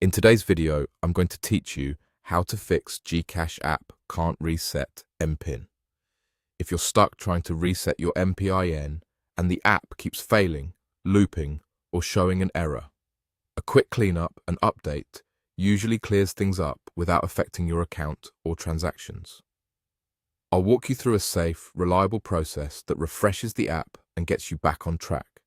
In today's video, I'm going to teach you how to fix GCash app can't reset MPIN. If you're stuck trying to reset your MPIN and the app keeps failing, looping, or showing an error, a quick cleanup and update usually clears things up without affecting your account or transactions. I'll walk you through a safe, reliable process that refreshes the app and gets you back on track.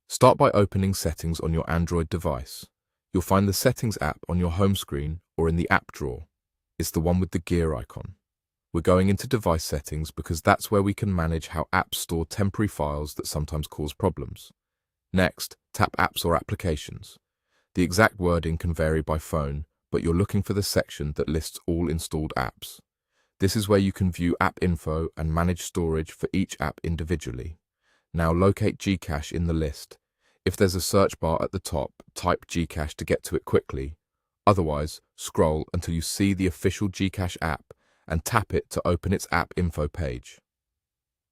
Start by opening Settings on your Android device. You'll find the Settings app on your home screen or in the app drawer. It's the one with the gear icon. We're going into device settings because that's where we can manage how apps store temporary files that sometimes cause problems. Next, tap Apps or Applications. The exact wording can vary by phone, but you're looking for the section that lists all installed apps. This is where you can view app info and manage storage for each app individually. Now locate GCash in the list. If there's a search bar at the top, type GCash to get to it quickly. Otherwise, scroll until you see the official GCash app and tap it to open its app info page.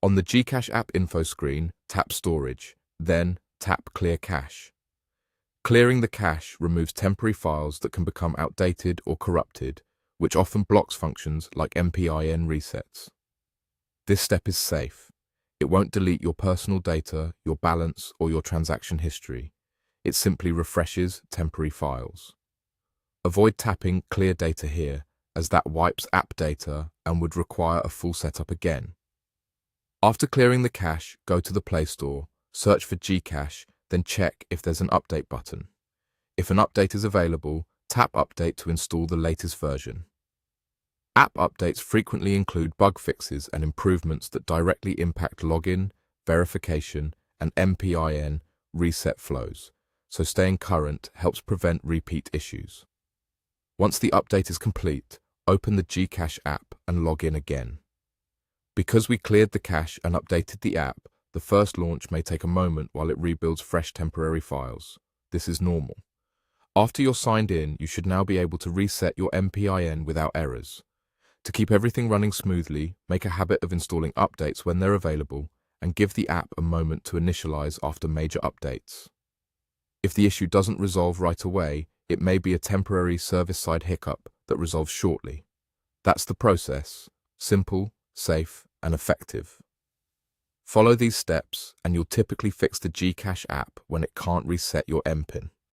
On the GCash app info screen, tap Storage, then tap Clear Cache. Clearing the cache removes temporary files that can become outdated or corrupted, which often blocks functions like MPIN resets. This step is safe. It won't delete your personal data, your balance, or your transaction history. It simply refreshes temporary files. Avoid tapping Clear Data here, as that wipes app data and would require a full setup again. After clearing the cache, go to the Play Store, search for GCash, then check if there's an update button. If an update is available, tap Update to install the latest version. App updates frequently include bug fixes and improvements that directly impact login, verification, and MPIN reset flows, so staying current helps prevent repeat issues. Once the update is complete, open the GCash app and log in again. Because we cleared the cache and updated the app, the first launch may take a moment while it rebuilds fresh temporary files. This is normal. After you're signed in, you should now be able to reset your MPIN without errors. To keep everything running smoothly, make a habit of installing updates when they're available and give the app a moment to initialize after major updates. If the issue doesn't resolve right away, it may be a temporary service-side hiccup that resolves shortly. That's the process: simple, safe, and effective. Follow these steps and you'll typically fix the GCash app when it can't reset your MPIN.